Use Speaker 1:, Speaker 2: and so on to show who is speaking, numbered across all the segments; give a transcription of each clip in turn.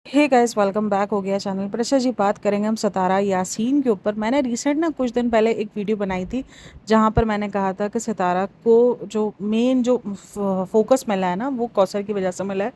Speaker 1: Hey guys, welcome back हो गया channel पर। अच्छा जी, बात करेंगे हम सितारा यासीन के ऊपर। मैंने रिसेंट ना कुछ दिन पहले एक वीडियो बनाई थी जहाँ पर मैंने कहा था कि सितारा को जो मेन जो फोकस मिला है ना, वो कौसर की वजह से मिला है।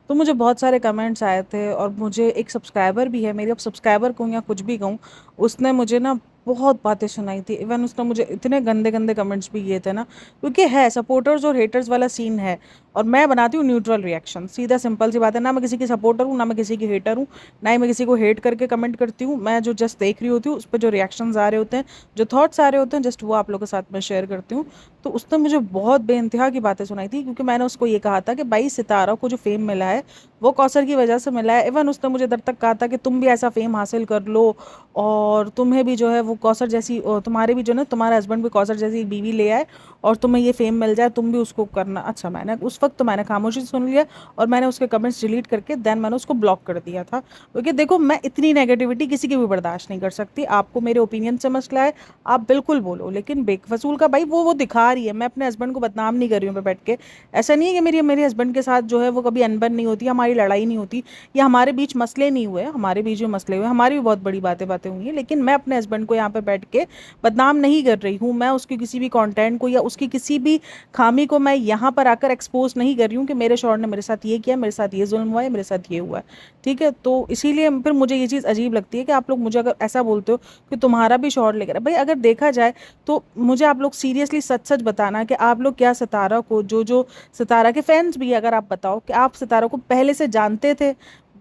Speaker 1: तो मुझे बहुत सारे कमेंट्स आए थे और मुझे एक सब्सक्राइबर भी है, मेरी अब सब्सक्राइबर कहूँ या कुछ भी कहूँ, उसने मुझे ना बहुत बातें सुनाई थी। इवन उसने मुझे इतने गंदे गंदे कमेंट्स भी किए थे ना, क्योंकि है सपोर्टर्स और हेटर्स वाला सीन है। और मैं बनाती हूँ न्यूट्रल रिएक्शन, सीधा सिंपल सी बात है। ना मैं किसी की सपोर्टर हूँ, ना मैं किसी की हेटर हूँ, ना ही मैं किसी को हेट करके कमेंट करती हूँ। मैं जो जस्ट देख रही होती हूँ, उस पर जो रिएक्शंस आ रहे होते हैं, जो थॉट्स आ रहे होते हैं, जस्ट वो आप लोगों के साथ में शेयर करती हूँ। तो उसने मुझे बहुत बेइंतहा की बातें सुनाई थी, क्योंकि मैंने उसको ये कहा था कि भाई, सितारा को जो फेम मिला है वो कौसर की वजह से मिला है। इवन उसने मुझे दर तक कहा था कि तुम भी ऐसा फेम हासिल कर लो, और तुम्हें भी जो है वो कौसर जैसी, तुम्हारे भी जो ना, तुम्हारा हस्बैंड भी कौसर जैसी एक बीवी ले आए और तुम्हें ये फेम मिल जाए, तुम भी उसको करना। अच्छा, मैंने उस वक्त तो मैंने खामोशी से सुन लिया और मैंने उसके कमेंट्स डिलीट करके देन मैंने उसको ब्लॉक कर दिया था। क्योंकि देखो, मैं इतनी नेगेटिविटी किसी की भी बर्दाश्त नहीं कर सकती। आपको मेरे ओपिनियन से मसला है, आप बिल्कुल बोलो, लेकिन बेकफसूल का भाई वो दिखा रही है। मैं अपने हस्बैंड को बदनाम नहीं कर रही हूँ पे बैठ के। ऐसा नहीं है कि मेरे हस्बैंड के साथ जो है वो कभी अनबन नहीं होती, हमारी लड़ाई नहीं होती, या हमारे बीच मसले नहीं हुए। हमारे बीच जो मसले हुए, हमारी भी बहुत बड़ी बातें बातें हुई हैं, लेकिन मैं अपने हस्बैंड को यहाँ पे बैठ के बदनाम नहीं कर रही हूँ। मैं उसकी किसी भी कंटेंट को या उसकी किसी भी खामी को मैं यहाँ पर आकर एक्सपोज नहीं कर रही हूँ कि मेरे शौहर ने मेरे साथ ये किया, मेरे साथ ये जुल्म हुआ है, मेरे साथ ये हुआ है। ठीक है, तो इसीलिए फिर मुझे ये चीज़ अजीब लगती है कि आप लोग मुझे अगर ऐसा बोलते हो कि तुम्हारा भी शौहर लेकर भाई, अगर देखा जाए तो मुझे आप लोग सीरियसली सच सच बताना कि आप लोग क्या सितारा को, जो जो सितारा के फैंस भी अगर आप बताओ कि आप सितारा को पहले से जानते थे।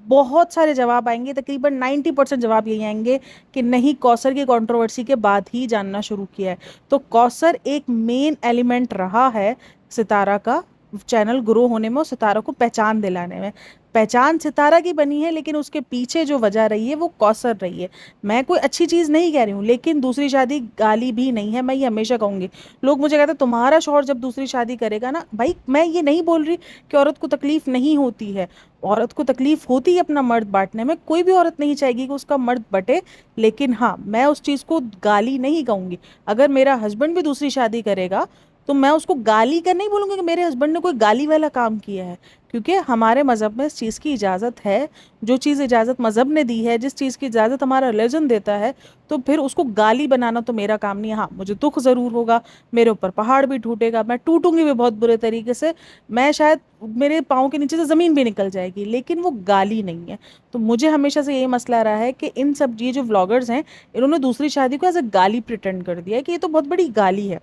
Speaker 1: बहुत सारे जवाब आएंगे, तकरीबन 90% जवाब यही आएंगे कि नहीं, कौसर की कंट्रोवर्सी के बाद ही जानना शुरू किया है। तो कौसर एक मेन एलिमेंट रहा है सितारा का चैनल ग्रो होने में और सितारा को पहचान दिलाने में। पहचान सितारा की बनी है, लेकिन उसके पीछे जो वजह रही है वो कौसर रही है। मैं कोई अच्छी चीज़ नहीं कह रही हूँ, लेकिन दूसरी शादी गाली भी नहीं है, मैं ये हमेशा कहूंगी। लोग मुझे कहते हैं तुम्हारा शौहर जब दूसरी शादी करेगा ना, भाई मैं ये नहीं बोल रही कि औरत को तकलीफ नहीं होती है। औरत को तकलीफ होती है अपना मर्द बांटने में, कोई भी औरत नहीं चाहेगी कि उसका मर्द बटे। लेकिन हाँ, मैं उस चीज़ को गाली नहीं कहूंगी। अगर मेरा हस्बैंड भी दूसरी शादी करेगा तो मैं उसको गाली कर नहीं बोलूंगी कि मेरे हस्बैंड ने कोई गाली वाला काम किया है। क्योंकि हमारे मज़हब में इस चीज़ की इजाज़त है। जो चीज़ इजाज़त मज़हब ने दी है, जिस चीज़ की इजाज़त हमारा रिलीजन देता है, तो फिर उसको गाली बनाना तो मेरा काम नहीं है। हाँ, मुझे दुख ज़रूर होगा, मेरे ऊपर पहाड़ भी टूटेगा, मैं टूटूंगी भी बहुत बुरे तरीके से। मैं शायद, मेरे पाँव के नीचे से ज़मीन भी निकल जाएगी, लेकिन वो गाली नहीं है। तो मुझे हमेशा से यही मसला रहा है कि इन सब ये जो व्लॉगर्स हैं, इन्होंने दूसरी शादी को एज अ गाली प्रिटेंड कर दिया है कि ये तो बहुत बड़ी गाली है।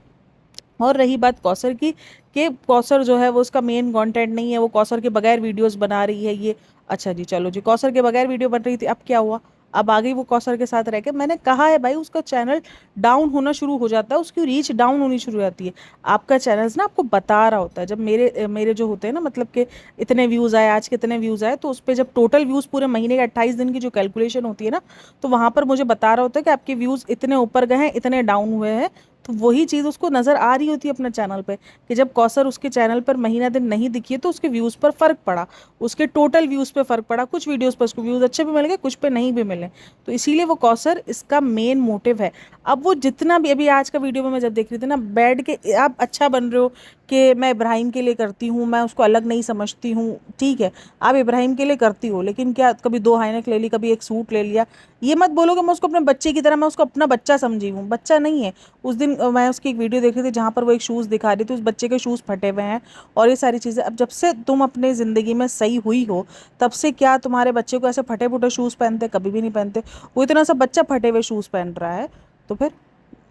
Speaker 1: और रही बात कौसर की, कि कौसर जो है वो उसका मेन कंटेंट नहीं है, वो कौसर के बगैर वीडियोस बना रही है ये। अच्छा जी, चलो जी, कौसर के बगैर वीडियो बन रही थी, अब क्या हुआ? अब आ गई वो कौसर के साथ रह के। मैंने कहा है भाई, उसका चैनल डाउन होना शुरू हो जाता है, उसकी रीच डाउन होनी शुरू हो जाती है। आपका चैनल ना आपको बता रहा होता है, जब मेरे मेरे जो होते हैं ना, मतलब कि इतने व्यूज़ आए, आज कितने व्यूज़ आए, तो उस पर जब टोटल व्यूज़ पूरे महीने के 28 दिन की जो कैलकुलेशन होती है ना, तो वहाँ पर मुझे बता रहा होता है कि आपके व्यूज़ इतने ऊपर गए हैं, इतने डाउन हुए हैं। तो वही चीज़ उसको नज़र आ रही होती है अपने चैनल पे, कि जब कौसर उसके चैनल पर महीना दिन नहीं दिखी है तो उसके व्यूज़ पर फ़र्क पड़ा, उसके टोटल व्यूज़ पे फ़र्क पड़ा। कुछ वीडियोस पर उसको व्यूज़ अच्छे भी मिल गए, कुछ पे नहीं भी मिले। तो इसीलिए वो कौसर इसका मेन मोटिव है। अब वो जितना भी, अभी आज का वीडियो में मैं जब देख रही थी ना, बैठ के आप अच्छा बन रहे हो कि मैं इब्राहिम के लिए करती हूँ, मैं उसको अलग नहीं समझती हूँ, ठीक है, आप इब्राहिम के लिए करती हो, लेकिन क्या कभी दो हाइनेक ले ली, कभी एक सूट ले लिया? ये मत बोलो कि मैं उसको अपने बच्चे की तरह, मैं उसको अपना बच्चा समझी हूँ। बच्चा नहीं है। उस दिन मैं उसकी एक वीडियो देख रही थी जहाँ पर वो एक शूज़ दिखा रही थी, उस बच्चे के शूज़ फटे हुए हैं और ये सारी चीज़ें। अब जब से तुम अपने ज़िंदगी में सही हुई हो, तब से क्या तुम्हारे बच्चे को ऐसे फटे फुटे शूज़ पहनते? कभी भी नहीं पहनते। वो इतना सा बच्चा फटे हुए शूज़ पहन रहा है, तो फिर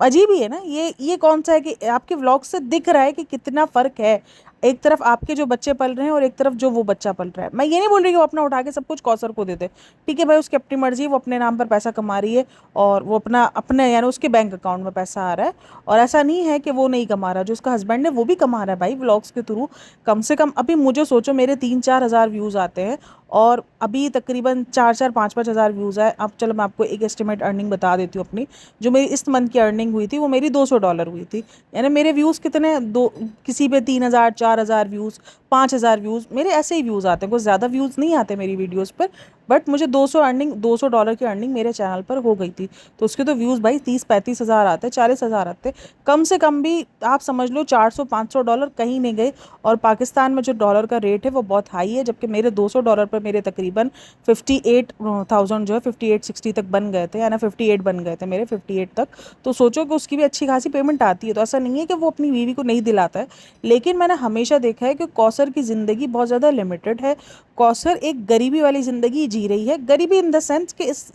Speaker 1: अजीब ही है ना। ये कौन सा है कि आपके व्लॉग से दिख रहा है कि कितना फ़र्क है? एक तरफ आपके जो बच्चे पल रहे हैं और एक तरफ जो वो बच्चा पल रहा है। मैं ये नहीं बोल रही कि वो अपना उठा के सब कुछ कौसर को दे दे, ठीक है भाई, उसकी अपनी मर्जी है, वो अपने नाम पर पैसा कमा रही है और वो अपना अपने यानी उसके बैंक अकाउंट में पैसा आ रहा है। और ऐसा नहीं है कि वो नहीं कमा रहा, जो उसका हस्बैंड है वो भी कमा रहा है भाई व्लॉग्स के थ्रू। कम से कम अभी मुझे सोचो, मेरे 3-4 हज़ार व्यूज़ आते हैं और अभी तकरीबन 4-4 5-5 हज़ार व्यूज़ आए। अब चलो मैं आपको एक एस्टिमेट अर्निंग बता देती हूँ अपनी। जो मेरी इस मंथ की अर्निंग हुई थी वो मेरी $200 हुई थी। यानी मेरे व्यूज़ कितने, दो, किसी पे 3,000 4,000 व्यूज़, 5,000 व्यूज़, मेरे ऐसे ही व्यूज़ आते हैं, कुछ ज़्यादा व्यूज़ नहीं आते मेरी वीडियोस पर, बट मुझे $200 की अर्निंग मेरे चैनल पर हो गई थी। तो उसके तो व्यूज़ भाई 30-35 हज़ार आते, 40 हज़ार आते, कम से कम भी आप समझ लो 400-500 डॉलर कहीं नहीं गए। और पाकिस्तान में जो डॉलर का रेट है वो बहुत हाई है, जबकि मेरे $200 पर मेरे तकरीबन 58,000 जो है 58-60 तक बन गए थे, यानी 58 बन गए थे मेरे, 58 तक। तो सोचो कि उसकी भी अच्छी खासी पेमेंट आती है। तो ऐसा नहीं है कि वो अपनी बीवी को नहीं दिलाता है, लेकिन मैंने हमेशा देखा है कि कौसर की ज़िंदगी बहुत ज़्यादा लिमिटेड है। कौसर एक गरीबी वाली ज़िंदगी जी रही है, गरीबी इन द सेंस कि इस,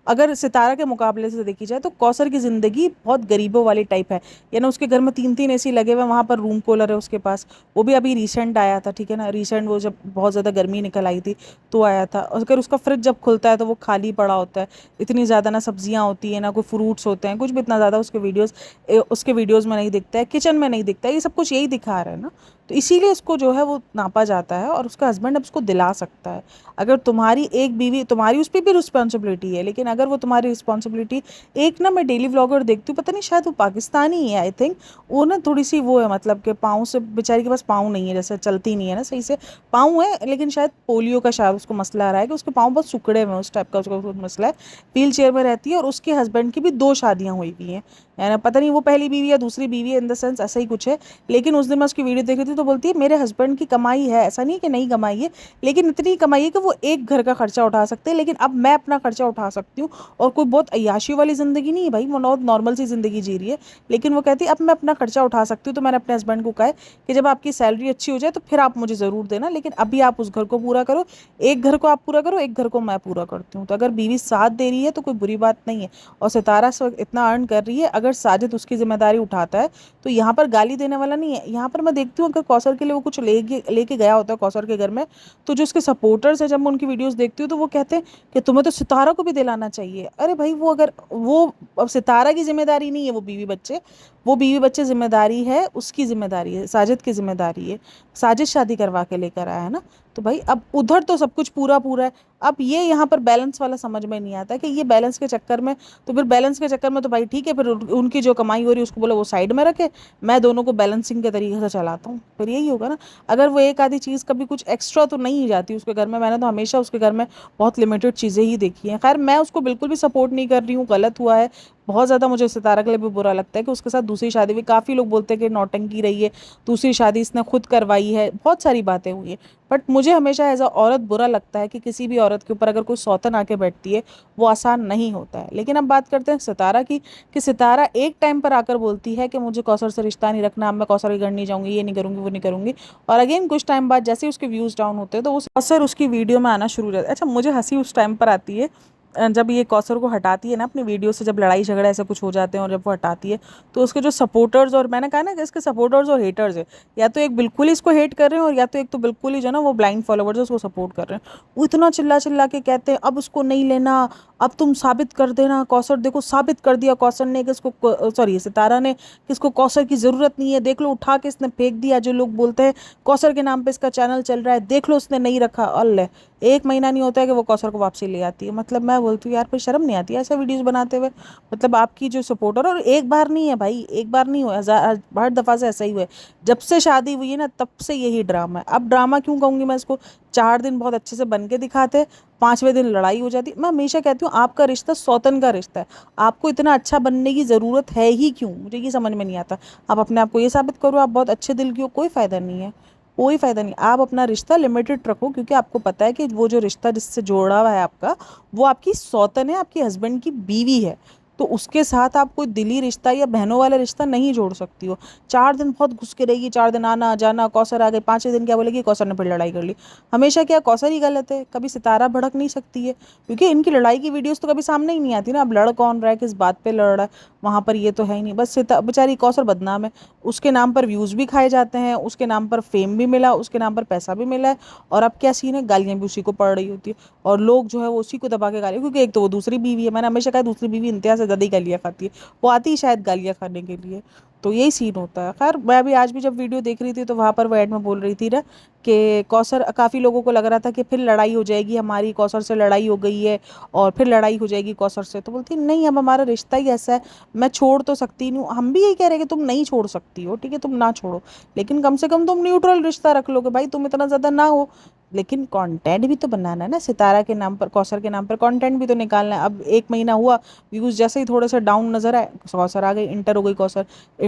Speaker 1: अगर सितारा के मुकाबले से देखी जाए तो कौसर की ज़िंदगी बहुत गरीबों वाली टाइप है। यानी उसके घर में 3-3 एसी लगे हुए, वहाँ पर रूम कूलर है उसके पास, वो भी अभी रिसेंट आया था, ठीक है ना, रिसेंट, वो जब बहुत ज़्यादा गर्मी निकल आई थी तो आया था। और अगर उसका फ्रिज जब खुलता है तो वो खाली पड़ा होता है, इतनी ज़्यादा ना सब्जियाँ होती हैं ना कोई फ्रूट्स होते हैं, कुछ भी इतना ज़्यादा उसके वीडियोज़ में नहीं दिखता है, किचन में नहीं दिखता है, ये सब कुछ यही दिखा रहा है ना। तो इसीलिए उसको जो है वो नापा जाता है, और उसका हस्बैंड अब उसको दिला सकता है। अगर तुम्हारी एक बीवी, तुम्हारी उस पर भी रिस्पॉन्सिबिलिटी है, लेकिन अगर वो तुम्हारी रिस्पॉन्सिबिलिटी, एक ना मैं डेली व्लॉगर देखती हूँ, पता नहीं शायद वो पाकिस्तानी ही है आई थिंक, वो ना थोड़ी सी वो है, मतलब कि पाँव से, बेचारी के पास पाँव नहीं है, जैसे चलती नहीं है ना सही से, पाँव है लेकिन शायद पोलियो का शायद उसको मसला आ रहा है कि उसके पाँव बहुत सुकड़े हुए हैं, उस टाइप का उसको मसला है। व्हील चेयर में रहती है, और उसके हस्बैंड की भी 2 शादियाँ हुई हुई हैं, यानी पता नहीं वो पहली बीवी या दूसरी बीवी है, इन द सेंस ऐसा ही कुछ है। लेकिन उस दिन मैं उसकी वीडियो देख रही थी तो बोलती है मेरे हस्बैंड की कमाई है, ऐसा नहीं कि नहीं कमाई है, लेकिन इतनी कमाई है कि वो एक घर का खर्चा उठा सकते हैं, लेकिन अब मैं अपना खर्चा उठा सकती हूँ। और कोई बहुत अय्याशी वाली ज़िंदगी नहीं है भाई, वो बहुत नॉर्मल सी ज़िंदगी जी रही है, लेकिन वो कहती है अब मैं अपना खर्चा उठा सकती हूँ। तो मैंने अपने हस्बैंड को कहा है कि जब आपकी सैलरी अच्छी हो जाए तो फिर आप मुझे ज़रूर देना, लेकिन अभी आप उस घर को पूरा करो, एक घर को आप पूरा करो, एक घर को मैं पूरा करती हूँ। तो अगर बीवी साथ दे रही है तो कोई बुरी बात नहीं है। और सितारा इस वक्त इतना अर्न कर रही है, अगर साजिद उसकी जिम्मेदारी उठाता है तो यहाँ पर गाली देने वाला नहीं है। यहाँ पर मैं देखती हूँ अगर कौसर के लिए वो कुछ लेके गया होता है कौसर के घर में, तो जो उसके सपोर्टर्स हैं, जब मैं उनकी वीडियोस देखती हूँ तो वो कहते हैं कि तुम्हें तो सितारा को भी दिलाना चाहिए। अरे भाई, वो अगर वो, अब सितारा की जिम्मेदारी नहीं है वो बीवी बच्चे, वो बीवी बच्चे जिम्मेदारी है, उसकी जिम्मेदारी है, साजिद की जिम्मेदारी है। साजिद शादी करवा के लेकर आया है ना, तो भाई अब उधर तो सब कुछ पूरा पूरा है। अब ये यहाँ पर बैलेंस वाला समझ में नहीं आता कि ये बैलेंस के चक्कर में, तो फिर बैलेंस के चक्कर में तो भाई ठीक है, फिर उनकी जो कमाई हो रही है उसको बोलो वो साइड में रखे, मैं दोनों को बैलेंसिंग के तरीके से चलाता हूँ, फिर यही होगा ना। अगर वो एक आधी चीज़ कभी कुछ एक्स्ट्रा तो नहीं जाती उसके घर में, मैंने तो हमेशा उसके घर में बहुत लिमिटेड चीज़ें ही देखी हैं। खैर मैं उसको बिल्कुल भी सपोर्ट नहीं कर रही हूँ, गलत हुआ है बहुत ज़्यादा। मुझे सितारा के लिए भी बुरा लगता है कि उसके साथ दूसरी शादी हुई, काफ़ी लोग बोलते हैं कि नौटंकी रही है, दूसरी शादी इसने खुद करवाई है, बहुत सारी बातें हुई हैं। बट मुझे हमेशा एज अ औरत बुरा लगता है कि किसी भी औरत के ऊपर अगर कोई सौतन आके बैठती है, वो आसान नहीं होता है। लेकिन अब बात करते हैं सितारा की, कि सितारा एक टाइम पर आकर बोलती है कि मुझे कौसर से रिश्ता नहीं रखना, अब मैं कौसर के घर नहीं जाऊँगी, ये नहीं करूँगी, वो नहीं करूँगी। और अगेन कुछ टाइम बाद जैसे ही उसके व्यूज़ डाउन होते हैं तो उस कौसर उसकी वीडियो में आना शुरू हो जाता है। अच्छा, मुझे हंसी उस टाइम पर आती है जब ये कौसर को हटाती है ना अपनी वीडियो से, जब लड़ाई झगड़ा ऐसा कुछ हो जाते हैं और जब वो हटाती है, तो उसके जो सपोर्टर्स, और मैंने कहा ना कि इसके सपोर्टर्स और हेटर्स है, या तो एक बिल्कुल ही इसको हेट कर रहे हैं, और या तो एक तो बिल्कुल ही जो ना वो ब्लाइंड फॉलोवर्स उसको सपोर्ट कर रहे हैं। वो इतना चिल्ला चिल्ला के कहते हैं अब उसको नहीं लेना, अब तुम साबित कर देना, कौसर देखो साबित कर दिया कौसर ने कि इसको, सॉरी सितारा ने, कि इसको कौसर की ज़रूरत नहीं है, देख लो उठा के इसने फेंक दिया। जो लोग बोलते हैं कौसर के नाम पे इसका चैनल चल रहा है, देख लो उसने नहीं रखा, अल्ले 1 महीना नहीं होता है कि वो कौसर को वापसी ले आती है। मतलब मैं बोलती हूँ यार, कोई शर्म नहीं आती है ऐसा वीडियोस बनाते हुए। मतलब आपकी जो सपोर्टर, और एक बार नहीं है भाई, एक बार नहीं हुआ, हजार हर दफ़ा से ऐसा ही हुआ है। जब से शादी हुई है ना तब से यही ड्रामा है। अब ड्रामा क्यों कहूँगी मैं इसको, 4 दिन बहुत अच्छे से बन के दिखाते, 5वें दिन लड़ाई हो जाती। मैं हमेशा कहती हूँ आपका रिश्ता सौतन का रिश्ता है, आपको इतना अच्छा बनने की ज़रूरत है ही क्यों, मुझे ये समझ में नहीं आता। आप अपने आप को ये साबित करो आप बहुत अच्छे दिल की हो, कोई फ़ायदा नहीं है, कोई फ़ायदा नहीं। आप अपना रिश्ता लिमिटेड रखो, क्योंकि आपको पता है कि वो जो रिश्ता जिससे जोड़ा हुआ है आपका, वो आपकी सौतन है, आपके हस्बैंड की बीवी है। तो उसके साथ आप कोई दिली रिश्ता या बहनों वाला रिश्ता नहीं जोड़ सकती हो। 4 दिन बहुत घुस के रहेगी, 4 दिन आना जाना, कौसर आ गई, 5वें दिन क्या बोलेगी, कौसर ने फिर लड़ाई कर ली। हमेशा क्या कौसर ही गलत है, कभी सितारा भड़क नहीं सकती है, क्योंकि इनकी लड़ाई की वीडियोस तो कभी सामने ही नहीं आती ना। अब लड़ कौन रहा है, किस बात पे लड़ रहा है, वहाँ पर ये तो है ही नहीं। बस बेचारी कौसर बदनाम है, उसके नाम पर व्यूज़ भी खाए जाते हैं, उसके नाम पर फेम भी मिला, उसके नाम पर पैसा भी मिला है, और अब क्या सीन है, गालियाँ भी उसी को पड़ रही होती है, और लोग जो है वो उसी को दबा के गाली, क्योंकि एक तो वो दूसरी बीवी है। मैंने हमेशा कहा दूसरी बीवी इंतहा से से ज़्यादा ही गालियाँ खाती है, वो आती ही शायद गालियाँ खाने के लिए। तो यही सीन होता है। खैर मैं अभी आज भी जब वीडियो देख रही थी तो वहाँ पर वो ऐड में बोल रही थी ना कि कौसर, काफ़ी लोगों को लग रहा था कि फिर लड़ाई हो जाएगी हमारी, कौसर से लड़ाई हो गई है और फिर लड़ाई हो जाएगी कौसर से। तो बोलती नहीं, अब हमारा रिश्ता ही ऐसा है, मैं छोड़ तो सकती नहीं हूँ। हम भी यही कह रहे हैं कि तुम नहीं छोड़ सकती हो, ठीक है तुम ना छोड़ो, लेकिन कम से कम तुम न्यूट्रल रिश्ता रख लो कि भाई तुम इतना ज़्यादा ना हो, लेकिन कंटेंट भी तो बनाना है ना। सितारा के नाम पर, कौसर के नाम पर कंटेंट भी तो निकालना है। अब 1 महीना हुआ, व्यूज़ जैसे ही थोड़े से डाउन नज़र आए, कौसर आ गई, इंटर हो गई कौसर,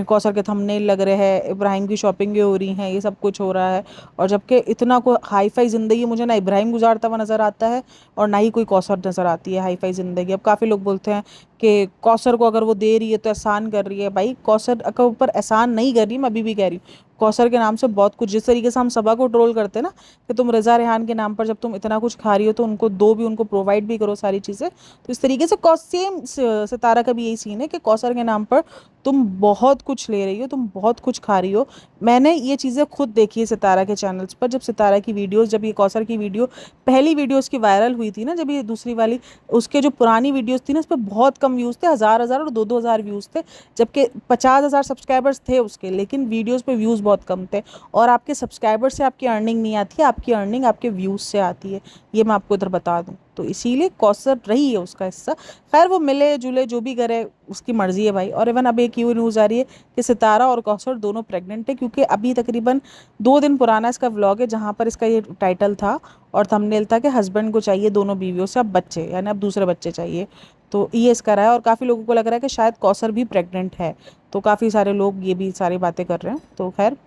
Speaker 1: कौसर के थंबनेल लग रहे हैं, इब्राहिम की शॉपिंगें हो रही हैं, ये सब कुछ हो रहा है। और जबकि इतना कोई हाई फाई ज़िंदगी मुझे ना इब्राहिम गुजारता हुआ नज़र आता है और ना ही कोई कौसर नज़र आती है हाई फाई ज़िंदगी। अब काफ़ी लोग बोलते हैं कि कौसर को अगर वो दे रही है तो एहसान कर रही है। भाई कौसर के ऊपर एहसान नहीं कर रही, मैं अभी भी कह रही हूँ, कौसर के नाम से बहुत कुछ, जिस तरीके से हम सबा को ट्रोल करते हैं ना कि तुम रज़ा रेहान के नाम पर जब तुम इतना कुछ खा रही हो तो उनको दो भी, उनको प्रोवाइड भी करो सारी चीज़ें। तो इस तरीके से सेम सितारा का भी यही सीन है कि कौसर के नाम पर तुम बहुत कुछ ले रही हो, तुम बहुत कुछ खा रही हो। मैंने ये चीज़ें खुद देखी है सितारा के चैनल्स पर। जब सितारा की वीडियोस, जब ये कौसर की वीडियो, पहली वीडियो उसकी वायरल हुई थी ना, जब ये दूसरी वाली, उसके जो पुरानी वीडियोस थी ना, उस पर बहुत कम व्यूज़ थे, हज़ार हज़ार और 2-2 हज़ार व्यूज़ थे, जबकि 50,000 सब्सक्राइबर्स थे उसके, लेकिन वीडियोज़ पे व्यूज़ बहुत कम थे। और आपके सब्सक्राइबर से आपकी अर्निंग नहीं आती है, आपकी अर्निंग आपके व्यूज़ से आती है, ये मैं आपको इधर बता दूँ। तो इसीलिए कौसर रही है उसका हिस्सा। खैर वो मिले जुले जो भी करे उसकी मर्ज़ी है भाई। और इवन अब एक ये न्यूज़ आ रही है कि सितारा और कौसर दोनों प्रेग्नेंट है, क्योंकि अभी तकरीबन 2 दिन पुराना इसका व्लॉग है जहाँ पर इसका ये टाइटल था और थंबनेल था कि हस्बैंड को चाहिए दोनों बीवियों से अब बच्चे, यानी अब दूसरे बच्चे चाहिए। तो ये इसका रहा है और काफ़ी लोगों को लग रहा है कि शायद कौसर भी प्रेग्नेंट है। तो काफ़ी सारे लोग ये भी सारी बातें कर रहे हैं। तो खैर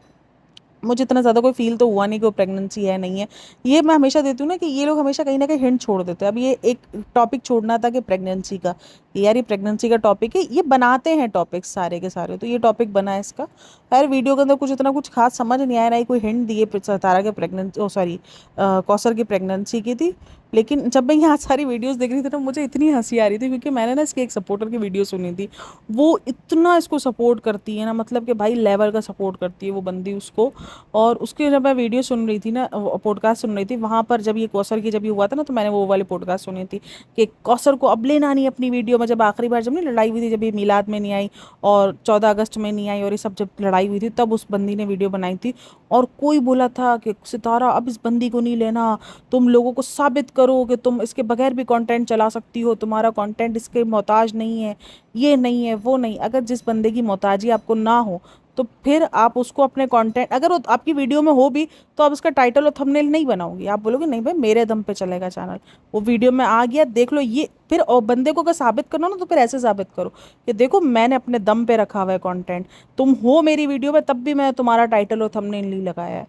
Speaker 1: मुझे इतना ज़्यादा कोई फ़ील तो हुआ नहीं कि वो प्रेगनेंसी है नहीं है। ये मैं हमेशा देती हूँ ना कि ये लोग हमेशा कहीं न कहीं हिंट छोड़ देते हैं। अब ये एक टॉपिक छोड़ना था कि प्रेगनेंसी का, कि यार ये प्रेगनेंसी का टॉपिक है, ये बनाते हैं टॉपिक्स सारे के सारे, तो ये टॉपिक बना है इसका। खैर वीडियो के अंदर कुछ इतना कुछ ख़ास समझ नहीं आया, ना ही कोई हिंट दिए सितारा के कौसर की प्रेगनेंसी की थी। लेकिन जब मैं यहाँ सारी वीडियोज़ देख रही थी ना, मुझे इतनी हँसी आ रही थी क्योंकि मैंने ना इसके एक सपोर्टर की वीडियो सुनी थी। वो इतना इसको सपोर्ट करती है ना, मतलब कि भाई लेवल का सपोर्ट करती है वो बंदी उसको। और उसके जब मैं वीडियो सुन रही थी ना, पॉडकास्ट सुन रही थी, वहाँ पर जब ये कौसर की जब ये हुआ था ना, तो मैंने वो वाली पॉडकास्ट सुनी थी कि कौसर को अब लेना नहीं अपनी वीडियो में। जब आखिरी बार जब नहीं लड़ाई हुई थी, जब ये मीलाद में नहीं आई और 14 अगस्त में नहीं आई और ये सब जब लड़ाई हुई थी, तब उस बंदी ने वीडियो बनाई थी। और कोई बोला था कि सितारा अब इस बंदी को नहीं लेना, तुम लोगों को साबित करो कि तुम इसके बगैर भी कंटेंट चला सकती हो, तुम्हारा कंटेंट इसके मोहताज नहीं है, ये नहीं है वो नहीं। अगर जिस बंदे की मोहताजी आपको ना हो तो फिर आप उसको अपने कंटेंट, अगर वो आपकी वीडियो में हो भी तो आप उसका टाइटल और थंबनेल नहीं बनाओगे, आप बोलोगे नहीं भाई मेरे दम पे चलेगा चैनल, वो वीडियो में आ गया देख लो। ये फिर और बंदे को अगर साबित करना ना तो फिर ऐसे साबित करो कि देखो मैंने अपने दम पे रखा हुआ है कंटेंट, तुम हो मेरी वीडियो में तब भी मैं तुम्हारा टाइटल और थंबनेल नहीं लगाया है।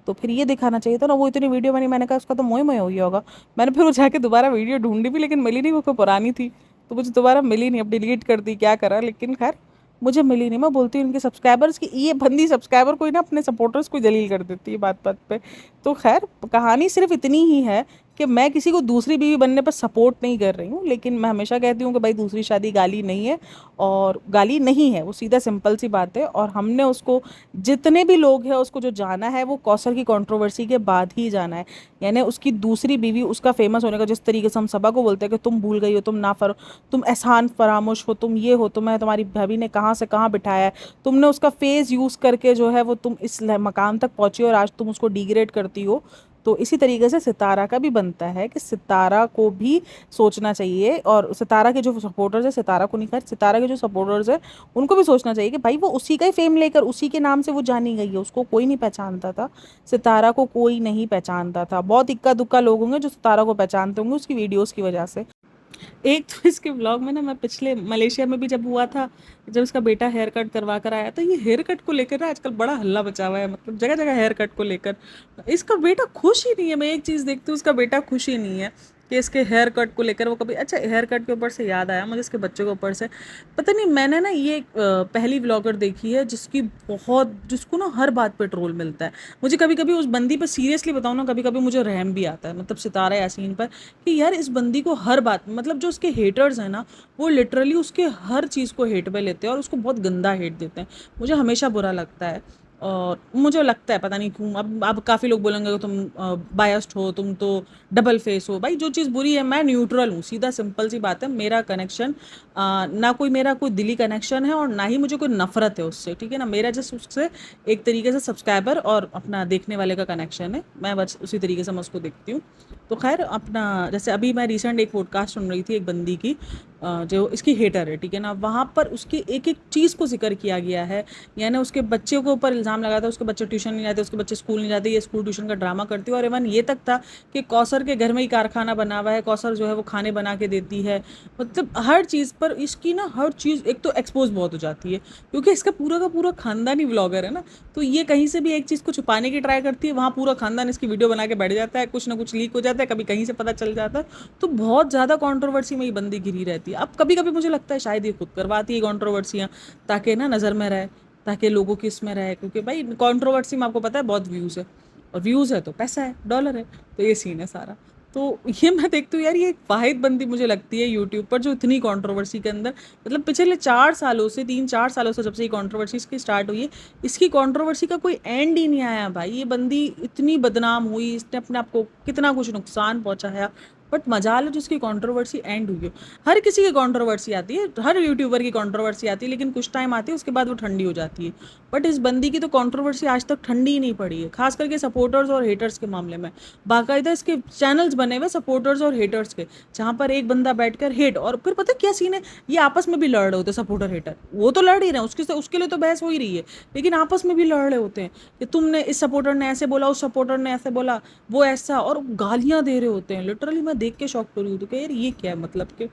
Speaker 1: तो फिर ये दिखाना चाहिए था ना। वो इतनी वीडियो बनी, मैंने कहा उसका तो मोह मोह हो गया होगा। मैंने फिर वो जाके दोबारा वीडियो ढूंढी भी लेकिन मिली नहीं, वो कोई पुरानी थी तो मुझे दोबारा मिली नहीं। अब डिलीट कर दी, क्या करा, लेकिन खैर मुझे मिली नहीं। मैं बोलती हूँ इनके सब्सक्राइबर्स की, ये बंदी सब्सक्राइबर को ही ना अपने सपोर्टर्स को जलील कर देती है बात बात पे। तो खैर कहानी सिर्फ इतनी ही है कि मैं किसी को दूसरी बीवी बनने पर सपोर्ट नहीं कर रही हूँ, लेकिन मैं हमेशा कहती हूँ कि भाई दूसरी शादी गाली नहीं है, और गाली नहीं है वो, सीधा सिंपल सी बात है। और हमने उसको, जितने भी लोग हैं उसको जो जाना है वो कौसर की कंट्रोवर्सी के बाद ही जाना है। यानी उसकी दूसरी बीवी, उसका फेमस होने का, जिस तरीके से हम सबा को बोलते हैं कि तुम भूल गई हो, तुम एहसान फरामोश हो, तुम ये हो, तुम्हें तुम्हारी भाभी ने कहाँ से कहाँ बिठाया है, तुमने उसका फेस यूज़ करके जो है वो तुम इस मकाम तक पहुँची और आज तुम उसको डिग्रेड करती हो। तो इसी तरीके से सितारा का भी बनता है कि सितारा को भी सोचना चाहिए, और सितारा के जो सपोर्टर्स है, सितारा को नहीं, खैर सितारा के जो सपोर्टर्स है उनको भी सोचना चाहिए कि भाई वो उसी का ही फेम लेकर उसी के नाम से वो जानी गई है, उसको कोई नहीं पहचानता था, सितारा को कोई नहीं पहचानता था। बहुत इक्का दुक्का लोग होंगे जो सितारा को पहचानते होंगे उसकी वीडियोज़ की वजह से। एक तो इसके व्लॉग में ना, मैं पिछले मलेशिया में भी जब हुआ था, जब इसका बेटा हेयर कट करवा कर आया था, ये हेयर कट को लेकर ना आजकल बड़ा हल्ला मचा हुआ है, मतलब जगह जगह हेयर कट को लेकर। इसका बेटा खुश ही नहीं है, मैं एक चीज़ देखती हूँ उसका बेटा खुश ही नहीं है कि इसके हेयर कट को लेकर वो कभी, अच्छा हेयर कट के ऊपर से याद आया मुझे, इसके बच्चे के ऊपर से पता नहीं, मैंने ना ये पहली व्लॉगर देखी है जिसकी बहुत, जिसको ना हर बात पे ट्रोल मिलता है। मुझे कभी कभी उस बंदी पर सीरियसली बताऊँ ना, कभी कभी मुझे रहम भी आता है, मतलब सितारा यासीन पर, कि यार इस बंदी को हर बात, मतलब जो उसके हेटर्स हैं ना वो लिटरली उसके हर चीज़ को हेट में लेते हैं और उसको बहुत गंदा हेट देते हैं। मुझे हमेशा बुरा लगता है। और मुझे लगता है पता नहीं क्यों, अब काफ़ी लोग बोलेंगे कि तुम बायस्ड हो, तुम तो डबल फेस हो। भाई जो चीज़ बुरी है मैं न्यूट्रल हूँ, सीधा सिंपल सी बात है। मेरा कनेक्शन ना कोई मेरा कोई दिली कनेक्शन है और ना ही मुझे कोई नफरत है उससे, ठीक है ना। मेरा जस्ट उससे एक तरीके से सब्सक्राइबर और अपना देखने वाले का कनेक्शन है, मैं बस उसी तरीके से मैं उसको देखती हूँ। तो खैर अपना जैसे अभी मैं रिसेंट एक पॉडकास्ट सुन रही थी एक बंदी की, जो इसकी हेटर है, ठीक है ना। वहाँ पर उसकी एक एक चीज़ को जिक्र किया गया है, यानी उसके बच्चे के ऊपर इल्ज़ाम लगाया था, उसके बच्चे ट्यूशन नहीं जाते, उसके बच्चे स्कूल नहीं जाते, ये स्कूल ट्यूशन का ड्रामा करती है। और इवन ये तक था कि कौसर के घर में ही कारखाना बना हुआ है, कौसर जो है वो खाने बना के देती है। मतलब हर चीज़ पर इसकी ना हर चीज़ एक तो एक्सपोज बहुत हो जाती है, क्योंकि इसका पूरा का पूरा खानदानी व्लॉगर है ना। तो ये कहीं से भी एक चीज़ को छुपाने की ट्राई करती है, वहाँ पूरा खानदान इसकी वीडियो बना के बैठ जाता है, कुछ ना कुछ लीक हो जाता है, कभी कहीं से पता चल जाता है। तो बहुत ज़्यादा कंट्रोवर्सी में ये बंदी घिरी रहती है। अब कभी कभी मुझे लगता है शायद ये खुद करवाती है कंट्रोवर्सियाँ, ताकि ना नज़र में रहे, ताकि लोगों की इसमें रहे, क्योंकि भाई कंट्रोवर्सी में आपको पता है बहुत व्यूज़ है, और व्यूज़ है तो पैसा है, डॉलर है, तो ये सीन है सारा। तो ये मैं देखती हूँ यार, ये एक वाहिद बंदी मुझे लगती है यूट्यूब पर जो इतनी कंट्रोवर्सी के अंदर, मतलब पिछले 4 सालों से 3-4 सालों से जब से ये कंट्रोवर्सी इसकी स्टार्ट हुई है, इसकी कंट्रोवर्सी का कोई एंड ही नहीं आया भाई। ये बंदी इतनी बदनाम हुई, इसने अपने आप को कितना कुछ नुकसान पहुंचाया, बट मजाल है जिसकी कंट्रोवर्सी एंड हुई हो। हर किसी की कंट्रोवर्सी आती है, हर यूट्यूबर की कंट्रोवर्सी आती है, लेकिन कुछ टाइम आती है उसके बाद वो ठंडी हो जाती है। बट इस बंदी की तो कंट्रोवर्सी आज तक ठंडी ही नहीं पड़ी है, खास करके सपोर्टर्स और हेटर्स के मामले में। बाकायदा इसके चैनल्स बने हुए सपोर्टर्स और हेटर्स के, जहाँ पर एक बंदा बैठकर हेट, और फिर पता क्या सीन है, ये आपस में भी लड़ रहे होते सपोर्टर हेटर, वो तो लड़ ही रहे हैं, उसके लिए तो बहस हो ही रही है, लेकिन आपस में भी लड़ रहे होते हैं कि तुमने इस सपोर्टर ने ऐसे बोला, उस सपोर्टर ने ऐसे बोला, वो ऐसा, और गालियां दे रहे होते हैं। लिटरली मैं देख के शॉक हो रही हूँ, तो क्या यार ये क्या है, मतलब कि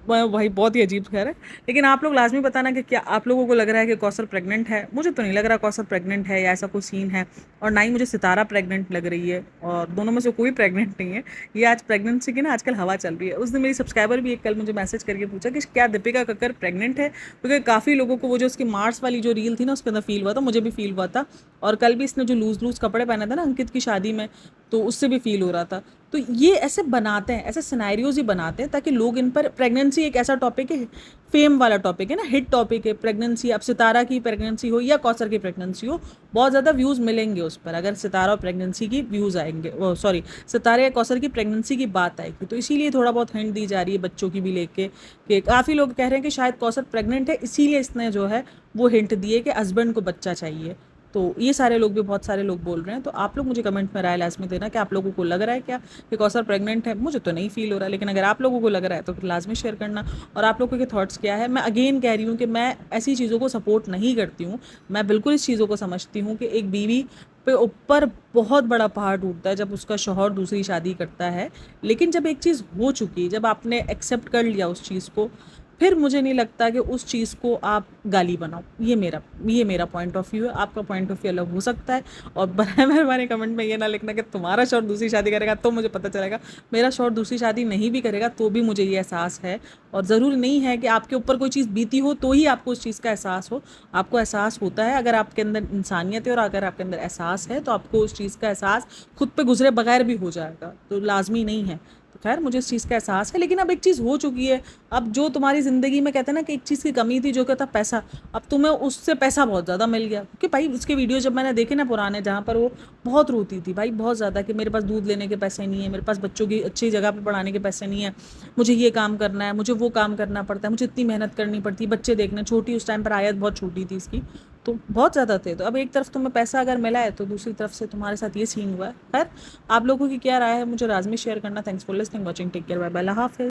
Speaker 1: भाई बहुत ही अजीब खैर है। लेकिन आप लोग लाजमी बताना कि क्या आप लोगों को लग रहा है कि कौसर प्रेग्नेंट है। मुझे तो नहीं लग रहा कौसर प्रेग्नेंट है या ऐसा कोई सीन है, और ना ही मुझे सितारा प्रेग्नेंट लग रही है, और दोनों में से कोई प्रेग्नेंट नहीं है। ये आज प्रेगनेंसी की ना आजकल हवा चल रही है। उस दिन मेरी सब्सक्राइबर भी एक कल मुझे मैसेज करके पूछा कि क्या दीपिका कक्कर प्रेग्नेंट है, क्योंकि काफ़ी लोगों को वो जो उसकी मार्च वाली जो रील थी ना उसके अंदर फील हुआ था, मुझे भी फील हुआ था। और कल भी इसने जो लूज़ लूज़ कपड़े पहने थे ना अंकित की शादी में, तो उससे भी फील हो रहा था। तो ये ऐसे बनाते हैं, ऐसे सिनेरियोज ही बनाते हैं ताकि लोग इन पर, प्रेगनेंसी एक ऐसा टॉपिक है, फेम वाला टॉपिक है ना, हिट टॉपिक है प्रेगनेंसी। अब सितारा की प्रेगनेंसी हो या कौसर की प्रेगनेंसी हो, बहुत ज़्यादा व्यूज़ मिलेंगे उस पर अगर सितारा और प्रेगनेंसी की व्यूज़ आएंगे, सॉरी सितारे या कौसर की प्रेगनेंसी की बात आएगी। तो इसीलिए थोड़ा बहुत हिंट दी जा रही है बच्चों की भी लेके, कि काफ़ी लोग कह रहे हैं कि शायद कौसर प्रेग्नेंट है, इसीलिए इसने जो है वो हिंट दिए कि हस्बैंड को बच्चा चाहिए। तो ये सारे लोग भी, बहुत सारे लोग बोल रहे हैं। तो आप लोग मुझे कमेंट में राय लाजमी देना कि आप लोगों को लग रहा है क्या कि कौसर प्रेग्नेंट है। मुझे तो नहीं फील हो रहा, लेकिन अगर आप लोगों को लग रहा है तो फिर लाजमी शेयर करना। और आप लोगों के थॉट्स क्या है। मैं अगेन कह रही हूँ कि मैं ऐसी चीज़ों को सपोर्ट नहीं करती हूँ। मैं बिल्कुल इस चीज़ों को समझती हूँ कि एक बीवी पे ऊपर बहुत बड़ा पहाड़ टूटता है जब उसका शौहर दूसरी शादी करता है, लेकिन जब एक चीज़ हो चुकी है, जब आपने एक्सेप्ट कर लिया उस चीज़ को, फिर मुझे नहीं लगता कि उस चीज़ को आप गाली बनाओ। ये मेरा पॉइंट ऑफ व्यू है। आपका पॉइंट ऑफ व्यू अलग हो सकता है। और बराए मेहरबानी कमेंट में ये ना लिखना कि तुम्हारा शौहर दूसरी शादी करेगा तो मुझे पता चलेगा। मेरा शौहर दूसरी शादी नहीं भी करेगा तो भी मुझे ये एहसास है। और ज़रूरी नहीं है कि आपके ऊपर कोई चीज़ बीती हो तो ही आपको उस चीज़ का एहसास हो। आपको एहसास होता है अगर आपके अंदर इंसानियत है और अगर आपके अंदर एहसास है तो आपको उस चीज़ का एहसास खुद पे गुजरे बगैर भी हो जाएगा। तो लाजमी नहीं है। तो खैर मुझे इस चीज़ का एहसास है, लेकिन अब एक चीज़ हो चुकी है। अब जो तुम्हारी ज़िंदगी में कहते हैं ना कि एक चीज़ की कमी थी जो कहता पैसा, अब तुम्हें उससे पैसा बहुत ज़्यादा मिल गया। क्योंकि भाई उसके वीडियो जब मैंने देखे ना पुराने, जहाँ पर वो बहुत रोती थी भाई बहुत ज़्यादा कि मेरे पास दूध लेने के पैसे नहीं है, मेरे पास बच्चों की अच्छी जगह पर पढ़ाने के पैसे नहीं है, मुझे ये काम करना है, मुझे वो काम करना पड़ता है, मुझे इतनी मेहनत करनी पड़ती है, बच्चे देखने, छोटी उस टाइम पर आयत बहुत छोटी थी इसकी, तो बहुत ज़्यादा थे। तो अब एक तरफ तुम्हें पैसा अगर मिला है तो दूसरी तरफ से तुम्हारे साथ ये सीन हुआ है। खैर आप लोगों की क्या राय है मुझे लाजमी शेयर करना। Thanks for listening, watching, take care, bye bye, अल्लाह हाफिज़।